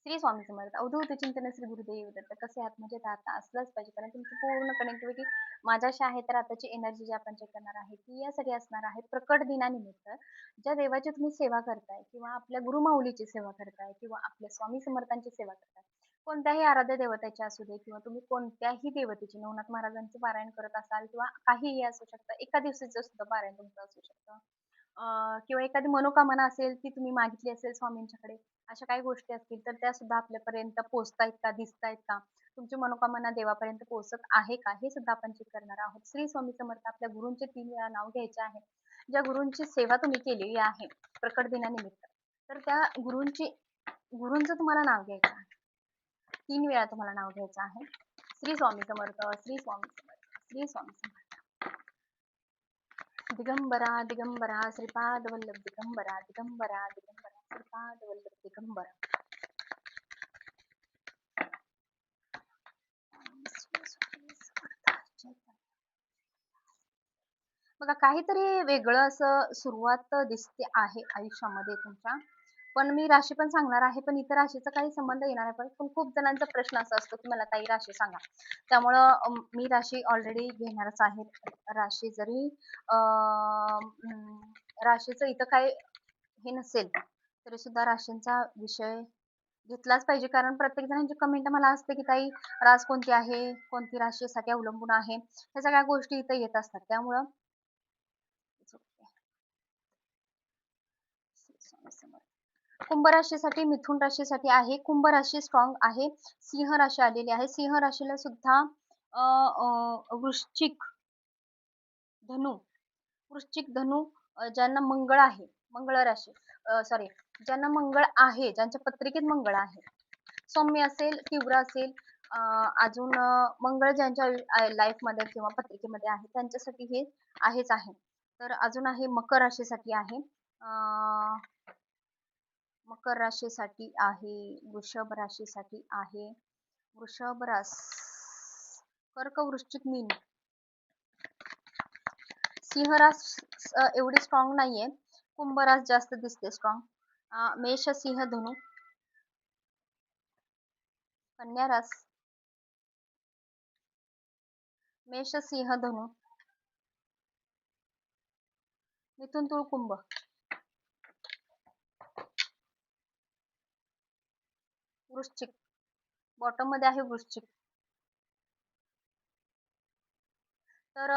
श्री स्वामी समर्थ. अवधूत चिंतन श्री गुरुदेव दत्त. कसे आहात? मजेत आहात ना? असलंच पाहिजे कारण तुमची पूर्ण कनेक्टिव्हिटी माझ्याशी आहे. तर आताची एनर्जी जी आपण चेक करणार आहे ती यासाठी असणार आहे प्रकट दिनानिमित्त ज्या देवाची तुम्ही सेवा करताय किंवा आपल्या गुरुमाऊलीची सेवा करताय किंवा आपल्या स्वामी समर्थांची सेवा करताय. कोणत्याही आराध्य देवतेची असू दे किंवा तुम्ही कोणत्याही देवतेची नवनाथ महाराजांचे पारायण करत असाल किंवा काहीही असू शकतं. एका दिवसाचं सुद्धा पारायण तुमचं असू शकतं. किंवा एखादी मनोकामना असेल ती तुम्ही मागितली असेल स्वामींच्याकडे. अशा काही गोष्टी असतील तर त्या सुद्धा आपल्यापर्यंत पोहोचतायत का? दिसतायत का? तुमची मनोकामना देवापर्यंत पोहोचत आहे का? हे सुद्धा आपण चेक करणार आहोत. श्री स्वामी समर्थ आपल्या गुरूंचे 3 वेळा नाव घ्यायचे आहे. ज्या गुरूंची सेवा तुम्ही केलेली आहे प्रकट दिनानिमित्त, तर त्या गुरूंचं तुम्हाला नाव घ्यायचं आहे. 3 वेळा तुम्हाला नाव घ्यायचं आहे. श्री स्वामी समर्थ, श्री स्वामी समर्थ, श्री स्वामी समर्थ. दिगंबरा दिगंबरा श्रीपाद वल्लभ दिगंबरा दिगंबरा दिगंबरा श्रीपाद वल्लभ दिगंबरा. बघा काहीतरी वेगळं असं सुरुवात दिसते आहे आयुष्यामध्ये तुमच्या. पण मी राशी पण सांगणार आहे, पण इतर राशीचा काही संबंध येणार आहे. पण खूप जणांचा प्रश्न असा असतो, की मला ताई राशी सांगा. त्यामुळं मी राशी ऑलरेडी घेणारच आहे. राशी जरी राशीचं इथं काही हे नसेल, तरी सुद्धा राशींचा विषय घेतलाच पाहिजे. कारण प्रत्येक जणांची कमेंट मला असते, की ताई रास कोणती आहे? कोणती राशीसाठी अवलंबून आहे? ह्या सगळ्या गोष्टी इथं येत असतात. त्यामुळं कुंभ राशीसाठी, मिथुन राशीसाठी आहे. कुंभ राशी स्ट्रॉंग आहे. सिंह राशी आलेली आहे. सिंह राशीला सुद्धा अ, अ, वृश्चिक, धनु, वृश्चिक, धनु ज्यांना मंगळ आहे, मंगळ राशी सॉरी ज्यांना मंगळ आहे, ज्यांच्या पत्रिकेत मंगळ आहे, सौम्य असेल, तीव्र असेल, अजून मंगळ ज्यांच्या लाईफ मध्ये किंवा पत्रिकेमध्ये आहे त्यांच्यासाठी हे आहेच आहे. तर अजून आहे मकर राशीसाठी आहे. मकर राशीसाठी आहे, वृषभ राशीसाठी आहे, वृषभ रास, कर्क, वृश्चिक, मीन. सिंह रास एवढी स्ट्रॉंग नाहीये. कुंभ रास जास्त दिसते स्ट्रॉंग. मेष, सिंह, धनु, कन्या रास, मेष, सिंह, धनु, मिथुन, तुळ, कुंभ. वृश्चिक बॉटम मध्ये आहे वृश्चिक. तर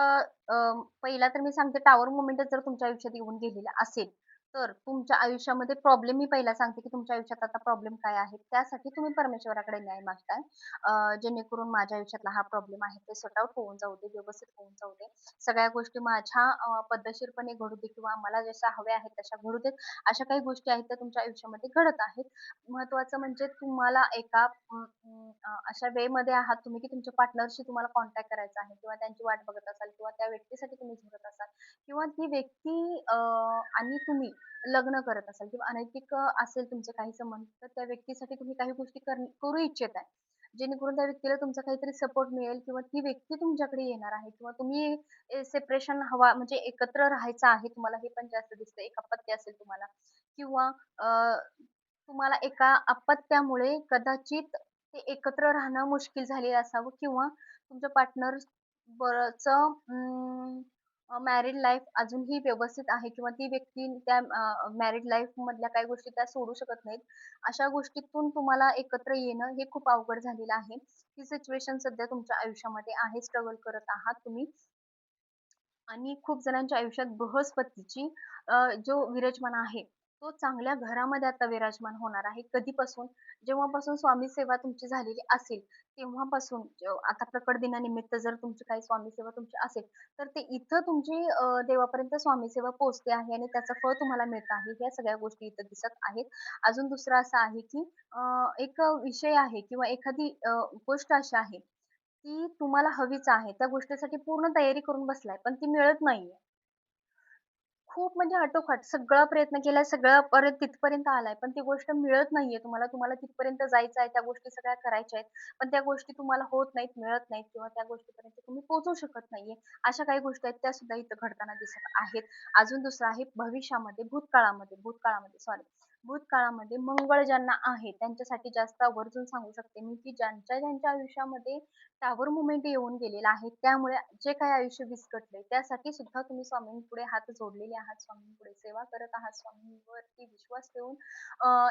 पहिला तर मी सांगते टॉवर मुवमेंट जर तुमच्या आयुष्यात येऊन गेलेला असेल, तर तुमच्या आयुष्यामध्ये प्रॉब्लेम मी पहिला सांगते, की तुमच्या आयुष्यात आता प्रॉब्लेम काय आहे. त्यासाठी तुम्ही परमेश्वराकडे न्याय मागताय. जेणेकरून माझ्या आयुष्यातला हा प्रॉब्लेम आहे ते सॉर्ट आउट होऊन जाऊ दे, व्यवस्थित होऊन जाऊ दे. सगळ्या गोष्टी माझ्या पद्धतशीरपणे घडू दे किंवा मला जशा हव्या आहेत तशा घडू देत. अशा काही गोष्टी आहेत त्या तुमच्या आयुष्यामध्ये घडत आहेत. महत्त्वाचं म्हणजे तुम्हाला एका अशा वेमध्ये आहात तुम्ही, की तुमच्या पार्टनरशी तुम्हाला कॉन्टॅक्ट करायचा आहे किंवा त्यांची वाट बघत असाल किंवा त्या व्यक्तीसाठी तुम्ही झगडत असाल किंवा ती व्यक्ती आणि तुम्ही लग्न करत असाल किंवा अनैतिक असेल तुमचे काही संबंध, तर त्या व्यक्तीसाठी तुम्ही काही गोष्टी करू इच्छित आहे. जेणेकरून त्या व्यक्तीला तुमचा काहीतरी सपोर्ट मिळेल किंवा ती व्यक्ती तुमच्याकडे येणार आहे किंवा तुम्ही सेपरेशन हवा म्हणजे एकत्र राहायचं आहे तुम्हाला, हे पण जास्त दिसतं. एक अपत्य असेल तुम्हाला किंवा तुम्हाला एका अपत्यामुळे कदाचित ते एकत्र राहणं मुश्किल झालेलं असावं किंवा तुमच्या पार्टनर बरंच मॅरिड लाईफ अजूनही व्यवस्थित आहे किंवा ती व्यक्ती त्या मॅरिड लाईफ मधल्या काही गोष्टी त्या सोडू शकत नाहीत. अशा गोष्टीतून तुम्हाला एकत्र येणं हे खूप अवघड झालेलं आहे. ही सिच्युएशन सध्या तुमच्या आयुष्यामध्ये आहे. स्ट्रगल करत आहात तुम्ही. आणि खूप जणांच्या आयुष्यात बृहस्पतीची जो विराजमान आहे, तो चांगल्या घरामध्ये आता विराजमान होणार आहे. कधीपासून? जेव्हापासून स्वामी सेवा तुमची झालेली असेल, तेव्हापासून आता प्रकट दिनानिमित्त जर तुमची काही स्वामी सेवा तुमची असेल, तर ते इथं तुमची देवापर्यंत स्वामी सेवा पोहोचते आहे आणि त्याचं फळ तुम्हाला मिळत आहे. ह्या सगळ्या गोष्टी इथं दिसत आहेत. अजून दुसरं असं आहे, की एक विषय आहे किंवा एखादी गोष्ट अशी आहे, ती तुम्हाला हवीच आहे. त्या गोष्टीसाठी पूर्ण तयारी करून बसलाय, पण ती मिळत नाहीये. खूप म्हणजे आटोकाट सगळा प्रयत्न केलाय, सगळं परत तिथपर्यंत आलाय, पण ती गोष्ट मिळत नाहीये तुम्हाला. तुम्हाला तिथपर्यंत जायचं आहे, त्या गोष्टी सगळ्या करायच्या आहेत. पण त्या गोष्टी तुम्हाला होत नाहीत, मिळत नाहीत किंवा त्या गोष्टीपर्यंत तुम्ही पोहोचू शकत नाहीये. अशा काही गोष्टी आहेत, त्या सुद्धा इथं घडताना दिसत आहेत. अजून दुसरं आहे भविष्यामध्ये, भूतकाळामध्ये सॉरी भूतकाळामध्ये मंगळ ज्यांना आहे त्यांच्यासाठी जास्त आवर्जून सांगू शकते मी, की ज्यांच्या आयुष्यामध्ये टॉवर मोमेंट येऊन गेलेला आहे, त्यामुळे जे काही आयुष्य विस्कटलंय त्यासाठी सुद्धा तुम्ही स्वामींपुढे हात जोडलेले आहात, स्वामींपुढे सेवा करत आहात, स्वामींवरती विश्वास ठेवून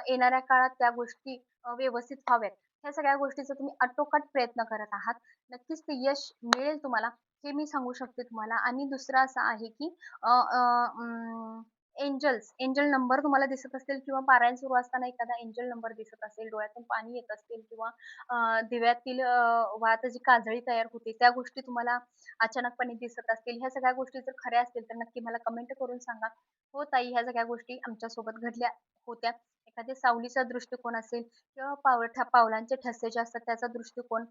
येणाऱ्या काळात त्या गोष्टी व्यवस्थित व्हाव्यात. ह्या सगळ्या गोष्टीचा तुम्ही आटोकाट प्रयत्न करत आहात. नक्कीच ते यश मिळेल तुम्हाला, हे मी सांगू शकते तुम्हाला. आणि दुसरं असं आहे, की अ, अ, एंजल नंबर तुम्हाला दिसत असतील किंवा पारायण सुरू असताना एखादा एंजल नंबर दिसत असेल, डोळ्यातून पाणी येत असतील किंवा दिव्यातील वात जी काजळी तयार होते, त्या गोष्टी तुम्हाला अचानकपणे दिसत असतील. ह्या सगळ्या गोष्टी जर खऱ्या असतील, तर नक्की मला कमेंट करून सांगा. हो ताई, ह्या सगळ्या गोष्टी आमच्यासोबत घडल्या होत्या. एखाद्या सावलीचा दृष्टिकोन असेल किंवा पावलांचे ठसे जे असतात त्याचा दृष्टिकोन,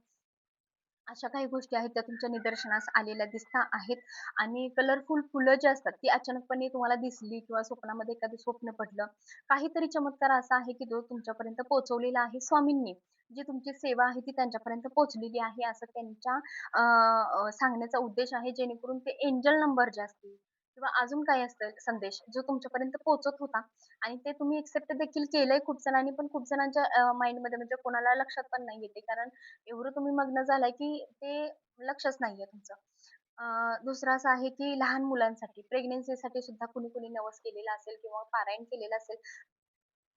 अशा काही गोष्टी आहेत त्या तुमच्या निदर्शनास आलेल्या दिसता आहेत. आणि कलरफुल फुलं जी असतात ती अचानकपणे तुम्हाला दिसली किंवा स्वप्नामध्ये एखादं स्वप्न पडलं. काहीतरी चमत्कार असा आहे की जो तुमच्यापर्यंत पोहोचवलेला आहे स्वामींनी. जी तुमची सेवा आहे ती त्यांच्यापर्यंत पोहोचलेली आहे असं त्यांच्या सांगण्याचा उद्देश आहे, जेणेकरून ते एंजल नंबर जे असतील किंवा अजून काही असतं संदेश जो तुमच्यापर्यंत पोहोचत होता आणि ते तुम्ही एक्सेप्ट देखील केलंय खूप जणांनी, पण खूप जणांच्या माइंडमध्ये म्हणजे कोणाला लक्षात पण नाही येते. कारण एवढं तुम्ही मग्न झालाय, की ते लक्षच नाहीये तुमचं. दुसरं असं आहे, की लहान मुलांसाठी प्रेग्नन्सीसाठी सुद्धा कुणी-कुणी नवस केलेला असेल किंवा पारायण केलेलं असेल,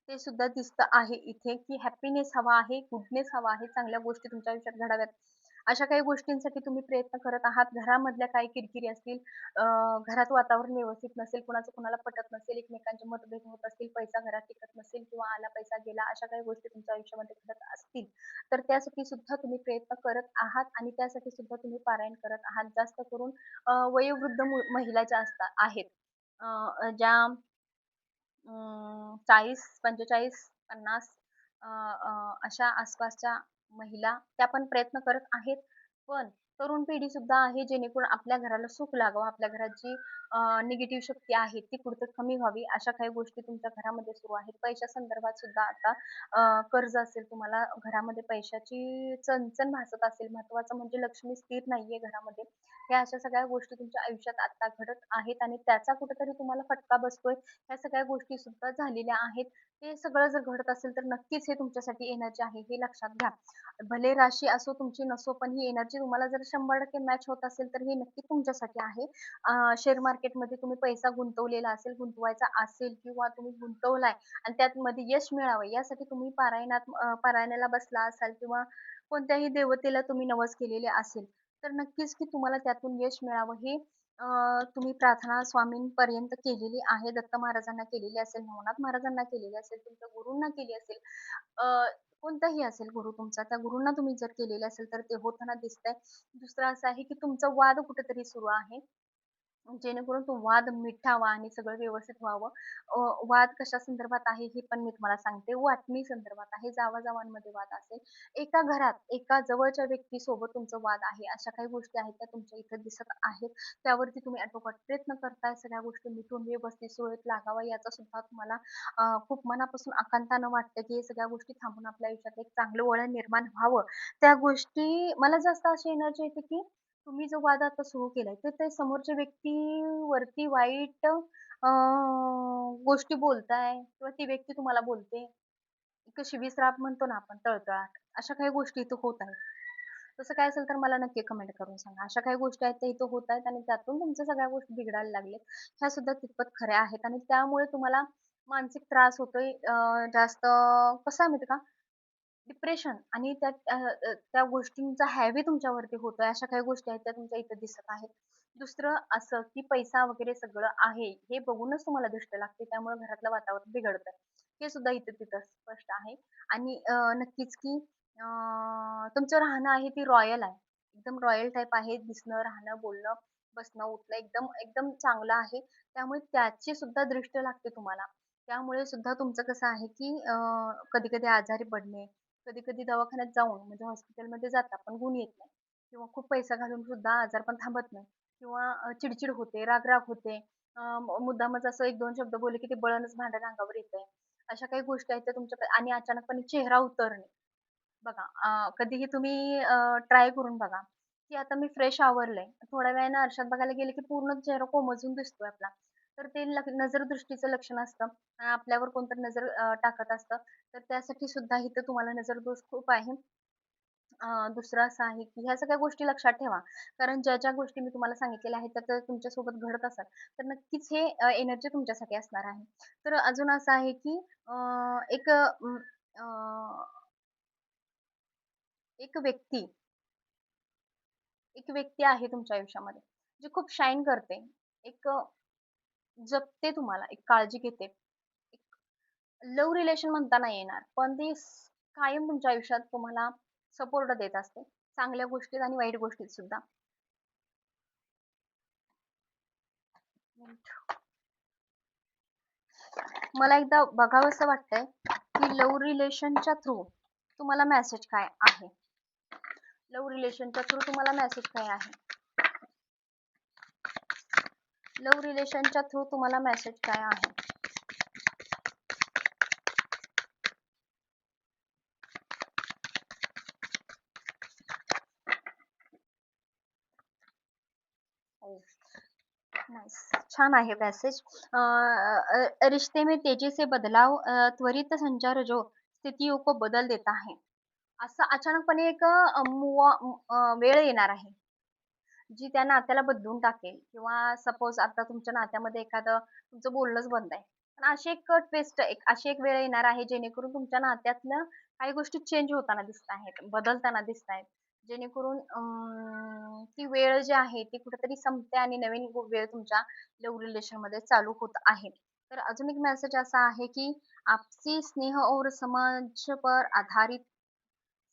ते सुद्धा दिसतं आहे इथे, की हॅपीनेस हवा आहे, गुडनेस हवा आहे, चांगल्या गोष्टी तुमच्या आयुष्यात घडाव्यात. अशा काही गोष्टींसाठी तुम्ही प्रयत्न करत आहात. घरामधल्या काही किरकिरी असतील, अ, घरात वातावरण व्यवस्थित नसेल, कुणाचं कुणाला पटत नसेल, एकमेकांचे मतभेद होत असतील, पैसा घरात टिकत नसेल किंवा आला पैसा गेला, अशा काही गोष्टी तुमच्या आयुष्यामध्ये घडत असतील, तर त्यासाठी सुद्धा तुम्ही प्रयत्न करत आहात आणि त्यासाठी सुद्धा तुम्ही पारायण करत आहात. जास्त करून वयोवृद्ध महिला ज्या आहेत, ज्या 40, 45, 50 अ, अ, अशा आसपासच्या महिला त्या पण प्रयत्न करत आहेत. पण तरुण पिढी सुद्धा आहे, जेणेकरून आपल्या घराला सुख लागावं, आपल्या घरात जी निगेटिव्ह शक्ती आहे ती कुठेतरी कमी व्हावी, अशा काही गोष्टी तुमच्या घरामध्ये सुरू आहेत. पैशा संदर्भात सुद्धा आता कर्ज असेल, तुम्हाला घरामध्ये पैशाची चणचण भासत असेल, महत्त्वाचं म्हणजे लक्ष्मी स्थिर नाहीये घरामध्ये. ह्या अशा सगळ्या गोष्टी तुमच्या आयुष्यात आता घडत आहेत आणि त्याचा कुठेतरी तुम्हाला फटका बसतोय. ह्या सगळ्या गोष्टी सुद्धा झालेल्या आहेत. ते सगळं जर घडत असेल तर नक्कीच हे तुमच्यासाठी एनर्जी आहे हे लक्षात घ्या. भले राशी असो तुमची नसो, पण ही एनर्जी तुम्हाला जर 100% मॅच होत असेल तर हे नक्की तुमच्यासाठी आहे. शेअर मार्केटमध्ये तुम्ही पैसा गुंतवलेला असेल, गुंतवायचा असेल किंवा तुम्ही गुंतवलाय आणि त्यामध्ये यश मिळावं यासाठी तुम्ही पारायणाला बसला असाल किंवा कोणत्याही देवतेला तुम्ही नवस केलेले असेल, तर नक्कीच की तुम्हाला त्यातून यश मिळावं हे तुम्ही प्रार्थना स्वामींपर्यंत केलेली आहे. दत्त महाराजांना केलेली असेल, नवनाथ महाराजांना केलेली असेल, तुमच्या गुरूंना केली असेल, अ, कोणताही असेल गुरु तुमचा, त्या गुरूंना तुम्ही जर केलेले असेल, तर ते होताना दिसतंय. दुसरं असं आहे, की तुमचा वाद कुठेतरी सुरू आहे. जेणेकरून तो वाद मिटावा आणि सगळं व्यवस्थित व्हावं. वाद कशा संदर्भात आहे हे पण मी तुम्हाला सांगते. वाटणी संदर्भात आहे. जावा-जावांमध्ये वाद असेल. एका घरात, एका जवळच्या व्यक्तीसोबत तुमचा वाद आहे. अशा काही गोष्टी आहेत त्या तुमच्या इथे दिसत आहेत. त्यावरती तुम्ही आटोकाट प्रयत्न करताय. सगळ्या गोष्टी मिटून व्यवस्थित सुरळीत लागाव्या याचा सुद्धा तुम्हाला खूप मनापासून आकांतानं वाटतं, की हे सगळ्या गोष्टी थांबून आपल्या आयुष्यात एक चांगलं वळण निर्माण व्हावं. त्या गोष्टी मला जास्त अशी एनर्जी येते, की तुम्ही जो वाद आता सुरू केलाय, तर ते समोरच्या व्यक्तीवरती वाईट गोष्टी बोलताय किंवा ती व्यक्ती तुम्हाला बोलते. एक शिवीसराब म्हणतो ना आपण, तळतळाट. अशा काही गोष्टी इथं होत आहेत. तसं काय असेल तर मला नक्की कमेंट करून सांगा. अशा काही गोष्टी आहेत त्या इथं होत आहेत आणि त्यातून तुमच्या सगळ्या गोष्टी बिघडायला लागल्यात. ह्या सुद्धा तितपत खऱ्या आहेत आणि त्यामुळे तुम्हाला मानसिक त्रास होतोय. जास्त कसं आहे माहिती का? डिप्रेशन आणि त्या गोष्टींचा हेवी तुमच्यावरती होतोय, अशा काही गोष्टी आहेत त्या तुमच्या इथे दिसत आहेत. दुसरं असं, की पैसा वगैरे सगळं आहे, हे बघूनच तुम्हाला दृष्ट लागते, त्यामुळे घरातलं वातावरण बिघडतंय. हे सुद्धा इथे तिथं स्पष्ट आहे. आणि नक्कीच की तुमचं राहणं आहे ती रॉयल आहे. एकदम रॉयल टाइप आहे. दिसणं, राहणं, बोलणं, बसणं, उठणं एकदम एकदम चांगलं आहे. त्यामुळे त्याची सुद्धा दृष्ट लागते तुम्हाला. त्यामुळे सुद्धा तुमचं कसं आहे, की कधी-कधी आजारी पडणे, कधी-कधी दवाखान्यात जाऊन म्हणजे हॉस्पिटलमध्ये जाता पण गुण येत नाही किंवा खूप पैसा घालून सुद्धा आजारपण थांबत नाही किंवा चिड होते, राग-राग होते. मुद्दामच असं 1-2 शब्द बोलले, की ते बळणच भांडण अंगावर येतंय. अशा काही गोष्टी आहेत त्या तुमच्या आणि अचानकपणे चेहरा उतरणे. बघा, कधीही तुम्ही ट्राय करून बघा, की आता मी फ्रेश आवरलंय. थोड्या वेळाने आरशात बघायला गेले, की पूर्ण चेहरा कोमेजून दिसतोय आपला. तर ते नजर-दृष्टीचं लक्षण असतं आणि आपल्यावर कोणतरी नजर टाकत असतं. तर त्यासाठी सुद्धा इथं तुम्हाला नजर-दोष खूप आहे. दुसरं असं आहे, की ह्या सगळ्या गोष्टी लक्षात ठेवा. कारण ज्या गोष्टी मी तुम्हाला सांगितलेल्या आहेत, त्या जर तुमच्यासोबत घडत असेल, तर नक्कीच हे एनर्जी तुमच्यासाठी असणार आहे. तर अजून असं आहे, की अ, एक अ, एक व्यक्ती एक व्यक्ती आहे तुमच्या आयुष्यामध्ये, जी खूप शाईन करते. एक जपते तुम्हाला, एक काळजी घेते. एक लव्ह रिलेशन म्हणता नाही येणार, पण ती कायम तुमच्या आयुष्यात तुम्हाला सपोर्ट देत असते. चांगल्या गोष्टीत आणि वाईट गोष्टीत सुद्धा. मला एकदा बघावसं वाटतंय, की लव्ह रिलेशनच्या थ्रू तुम्हाला मेसेज काय आहे? लव्ह रिलेशनच्या थ्रू तुम्हाला मेसेज काय आहे? लव्ह रिलेशनच्या थ्रू तुम्हाला मेसेज काय आहे? हो. नाइस. छान आहे मेसेज. रिश्ते में तेजी से बदलाव त्वरित संचार जो स्थितियों को बदल देता है. असं अचानकपणे एक वेळ येणार आहे. जी त्या नात्याला बदलून टाकेल किंवा सपोज आता तुमच्या नात्यामध्ये एखादं तुमचं बोलणंच बंद आहे. पण अशी एक ट्विस्ट एक अशी एक वेळ येणार आहे जेणेकरून तुमच्या नात्यातल्या काही गोष्टी चेंज होताना दिसत आहेत, बदलताना दिसतायत. जेणेकरून ती वेळ जी आहे ती कुठेतरी संपते आणि नवीन वेळ तुमच्या लव्ह रिलेशनमध्ये चालू होत आहे. तर अजून एक मेसेज असा आहे की आपसी स्नेह और समझ पर आधारित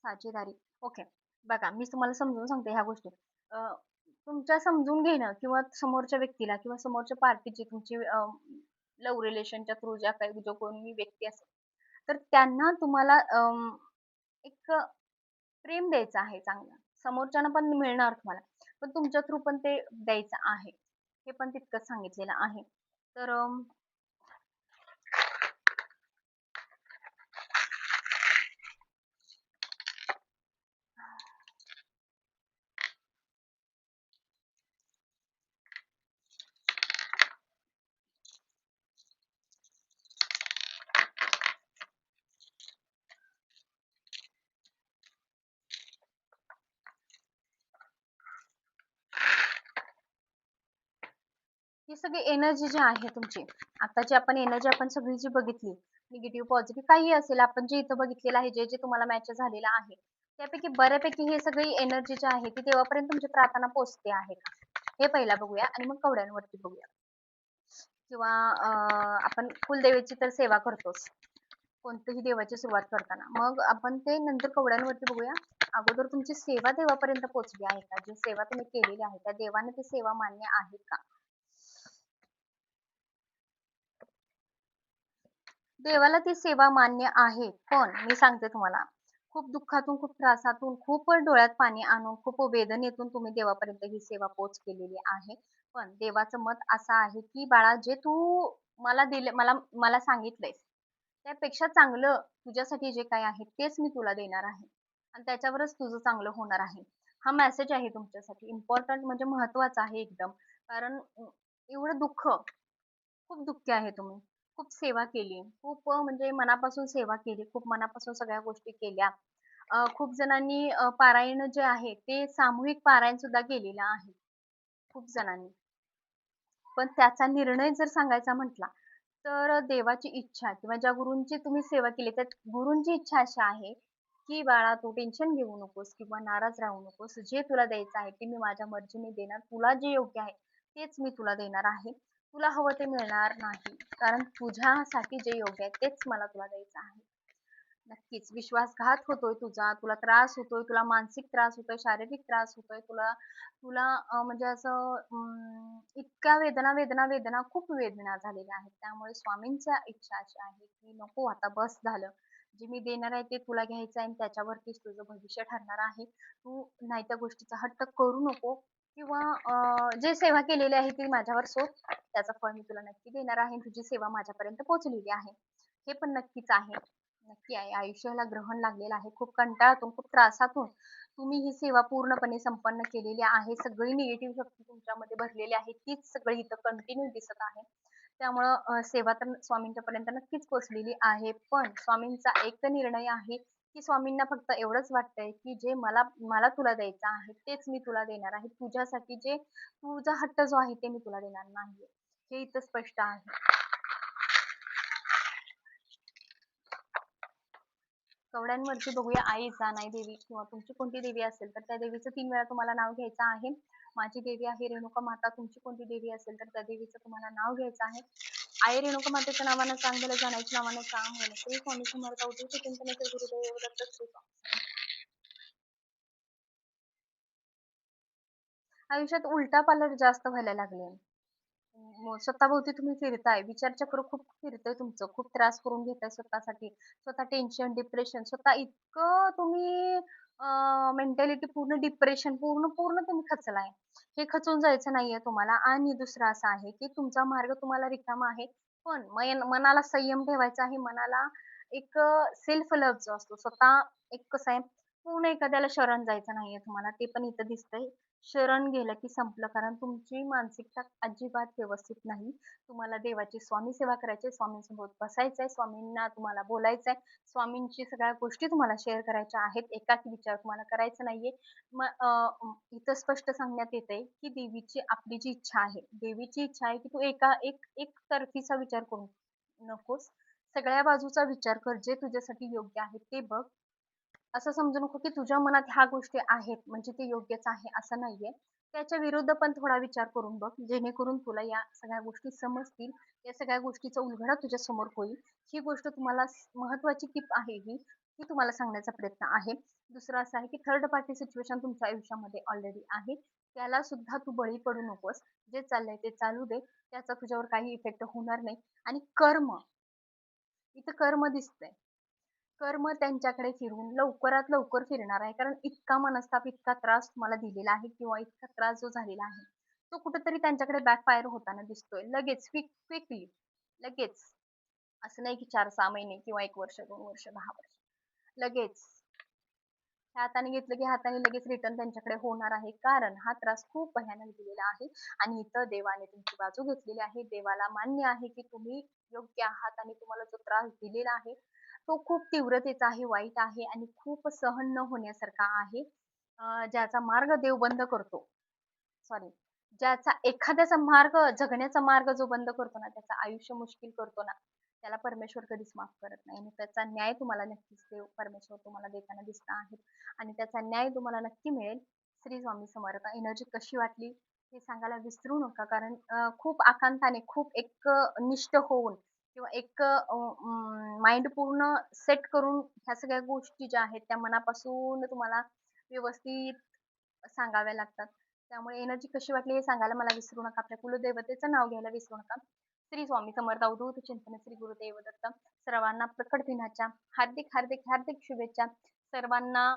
साझेदारी. ओके. बघा, मी तुम्हाला समजावून सांगते ह्या गोष्टी. अ, तुमच्या समजून घेणं किंवा समोरच्या व्यक्तीला किंवा समोरच्या पार्टीची तुमची लव्ह रिलेशनच्या थ्रू ज्या काही जो कोणी व्यक्ती असेल, तर त्यांना तुम्हाला एक प्रेम द्यायचं आहे चांगलं. समोरच्यानं पण मिळणार तुम्हाला. पण तुमच्या थ्रू पण ते द्यायचं आहे. हे पण तितकंच सांगितलेलं आहे. तर ही सगळी एनर्जी जी आहे तुमची, आताची आपण एनर्जी आपण सगळी जी बघितली, निगेटिव्ह, पॉझिटिव्ह काहीही असेल, आपण जे इथं बघितलेलं आहे, जे तुम्हाला मॅच झालेलं आहे, त्यापैकी बऱ्यापैकी ही सगळी एनर्जी जी आहे, ती देवापर्यंत तुमच्या प्रार्थना पोहोचते आहे का? हे पहिला बघूया आणि मग कवड्यांवरती बघूया. किंवा आपण कुलदेवीची तर सेवा करतोच. कोणत्याही देवाची सुरुवात करताना. मग आपण ते नंतर कवड्यांवरती बघूया. अगोदर तुमची सेवा देवापर्यंत पोहोचली आहे का? जी सेवा तुम्ही केलेली आहे, त्या देवाने ती सेवा मान्य आहे का? देवाला ती सेवा मान्य आहे. पण मी सांगते तुम्हाला, खूप दुःखातून, खूप त्रासातून, खूप डोळ्यात पाणी आणून, खूप वेदनेतून तुम्ही देवापर्यंत ही सेवा पोहोच केलेली आहे. पण देवाचं मत असं आहे, की "बाळा, जे तू मला दिले मला मला सांगितलंयस, त्यापेक्षा चांगलं तुझ्यासाठी जे काही आहे, तेच मी तुला देणार आहे. आणि त्याच्यावरच तुझं चांगलं होणार आहे." हा मेसेज आहे तुमच्यासाठी. इम्पोर्टंट म्हणजे महत्त्वाचा आहे एकदम. कारण एवढं दुःख खूप दुःखी आहे तुम्ही. खूप सेवा केली. खूप म्हणजे मनापासून सेवा केली. खूप मनापासून सगळ्या गोष्टी केल्या. खूप जणांनी पारायण जे आहे ते सामूहिक पारायण सुद्धा केलेलं आहे. खूप जणांनी. पण त्याचा निर्णय जर सांगायचा म्हटला, तर देवाची इच्छा किंवा ज्या गुरूंची तुम्ही सेवा केली, त्या गुरूंची इच्छा अशी आहे, की "बाळा, तू टेन्शन घेऊ नकोस किंवा नाराज राहू नकोस. जे तुला द्यायचं आहे, ते मी माझ्या मर्जीने देणार. तुला जे योग्य आहे, तेच मी तुला देणार आहे. तुला हवं ते मिळणार नाही. कारण तुझ्यासाठी जे योग्य आहे, तेच मला तुला द्यायचं आहे." नक्कीच. विश्वासघात होतोय तुझा, तुला त्रास होतोय, तुला मानसिक त्रास होतोय, शारीरिक त्रास होतोय, तुला तुला म्हणजे असं इतक्या वेदना, वेदना, वेदना, खूप वेदना झालेल्या आहेत. त्यामुळे स्वामींच्या इच्छा अशी आहे, की नको आता बस झालं. जे मी देणार आहे ते तुला घ्यायचं आहे आणि त्याच्यावरतीच तुझं भविष्य ठरणार आहे. तू नाही त्या गोष्टीचा हट्ट करू नको किंवा जे सेवा केलेली आहे ती माझ्यावर सोड. त्याचं फळ मी तुला नक्की देणार आहे. तुझी सेवा माझ्यापर्यंत पोहोचलेली आहे. हे पण नक्कीच आहे. नक्की आहे. आयुष्याला ग्रहण लागलेलं आहे. खूप कंटाळातून, खूप त्रासातून तुम्ही ही सेवा पूर्णपणे संपन्न केलेली आहे. सगळी निगेटिव्ह शक्ती तुमच्यामध्ये भरलेली आहे. तीच सगळी इथं कंटिन्यू दिसत आहे. त्यामुळं सेवा तर स्वामींच्या पर्यंत नक्कीच पोहोचलेली आहे. पण स्वामींचा एक निर्णय आहे, की स्वामींना फक्त एवढंच वाटतंय, की जे मला मला तुला द्यायचं आहे, तेच मी तुला देणार आहे. तुझ्यासाठी जे तुझा हट्ट जो आहे, ते मी तुला देणार नाहीये. हे इथं स्पष्ट आहे. कवड्यांवरती बघूया आई, जानाई देवी किंवा तुमची कोणती देवी असेल तर त्या देवीचं 3 वेळा तुम्हाला नाव घ्यायचं आहे. माझी देवी आहे रेणुका माता. तुमची कोणती देवी असेल तर त्या देवीचं तुम्हाला नाव घ्यायचं आहे. आई रेणुका मातेच्या नावानं सांग, बरं जानाईच्या नावानं सांग. म्हणून श्री स्वामी समर्थ अवधूत चिंतन श्री गुरुदेव दत्त श्री स्वामी. आयुष्यात उलटापालट जास्त व्हायला लागले. स्वतःभोवती तुम्ही फिरताय, विचारचक्र खूप फिरतंय तुमचं, खूप त्रास करून घेताय स्वतःसाठी. स्वतः टेन्शन, डिप्रेशन, स्वतः इतकं तुम्ही मेंटॅलिटी पूर्ण डिप्रेशन पूर्ण, पूर्ण तुम्ही खचलाय. हे खचून जायचं नाहीये तुम्हाला आणि दुसरं असं आहे, की तुमचा मार्ग तुम्हाला रिकामा आहे. पण मनाला संयम ठेवायचा आहे. मनाला एक सेल्फ लव्ह जो असतो, स्वतः एक कसं आहे, पूर्ण एखाद्याला शरण जायचं नाहीये तुम्हाला. ते पण इथं दिसतंय. शरण गेलं की संपलं. कारण तुमची मानसिकता अजिबात व्यवस्थित नाही. तुम्हाला देवाची स्वामी सेवा करायची आहे, स्वामींसोबत बसायचंय, स्वामींना तुम्हाला बोलायचंय, स्वामींची सगळ्या गोष्टी तुम्हाला शेअर करायच्या आहेत. एकाकी विचार तुम्हाला करायचा नाहीये. इथं स्पष्ट सांगण्यात येतंय, की देवीची आपली जी इच्छा आहे, देवीची इच्छा आहे, की तू एकतर्फीचा विचार करू नकोस. सगळ्या बाजूचा विचार कर. जे तुझ्यासाठी योग्य आहे ते बघ. असं समजू नको की तुझ्या मनात ह्या गोष्टी आहेत म्हणजे ते योग्यच आहे असं नाहीये. त्याच्या विरुद्ध पण थोडा विचार करून बघ, जेणेकरून तुला या सगळ्या गोष्टी समजतील. या सगळ्या गोष्टीचा उलगडा तुझ्या समोर होईल. ही गोष्ट तुम्हाला महत्त्वाची टिप आहे ही, ही तुम्हाला सांगण्याचा प्रयत्न आहे. दुसरं असं आहे की थर्ड पार्टी सिच्युएशन तुमच्या आयुष्यामध्ये ऑलरेडी आहे. त्याला सुद्धा तू बळी पडू नकोस. जे चाललंय ते चालू दे. त्याचा तुझ्यावर काही इफेक्ट होणार नाही. आणि कर्म, इथं कर्म दिसतंय. कर्म त्यांच्याकडे फिरून लवकरात लवकर फिरणार आहे. कारण इतका मनस्ताप, इतका त्रास तुम्हाला दिलेला आहे किंवा इतका त्रास जो झालेला आहे, तो कुठेतरी त्यांच्याकडे बॅकफायर होताना दिसतोय. लगेच क्विकली लगेच. असं नाही की 4-6 महिने किंवा 1 वर्ष, 2 वर्ष, 10 वर्ष. लगेच. हाताने घेतलं की हाताने लगेच रिटर्न त्यांच्याकडे होणार आहे. कारण हा त्रास खूप भयानक दिलेला आहे आणि इथं देवाने तुमची बाजू घेतलेली आहे. देवाला मान्य आहे की तुम्ही योग्य आहात आणि तुम्हाला जो त्रास दिलेला आहे, तो खूप तीव्रतेचा आहे, वाईट आहे आणि खूप सहन न होण्यासारखा आहे. ज्याचा मार्ग देव बंद करतो. सॉरी. ज्याचा एखाद्याचा मार्ग जगण्याचा मार्ग जो बंद करतो ना, त्याचं आयुष्य मुश्किल करतो ना, त्याला परमेश्वर कधीच माफ करत नाही आणि त्याचा न्याय तुम्हाला नक्कीच देव परमेश्वर तुम्हाला देताना दिसणार आहेत आणि त्याचा न्याय तुम्हाला नक्की मिळेल. श्री स्वामी समर्थ. एनर्जी कशी वाटली हे सांगायला विसरू नका. कारण खूप आकांताने, खूप एक निष्ठ होऊन किंवा एक माइंड पूर्ण सेट करून ह्या सगळ्या गोष्टी ज्या आहेत त्या मनापासून तुम्हाला व्यवस्थित सांगाव्या लागतात. त्यामुळे एनर्जी कशी वाटली हे सांगायला मला विसरू नका. आपल्या कुलदेवतेचं नाव घ्यायला विसरू नका. श्री स्वामी समर्थ अवधूत चिंतन श्री गुरुदेव दत्त. सर्वांना प्रकट दिनाच्या हार्दिक, हार्दिक, हार्दिक शुभेच्छा. सर्वांना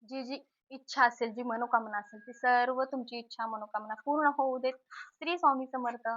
जी इच्छा असेल, जी मनोकामना असेल, ती सर्व तुमची इच्छा, मनोकामना पूर्ण होऊ देत. श्री स्वामी समर्थ.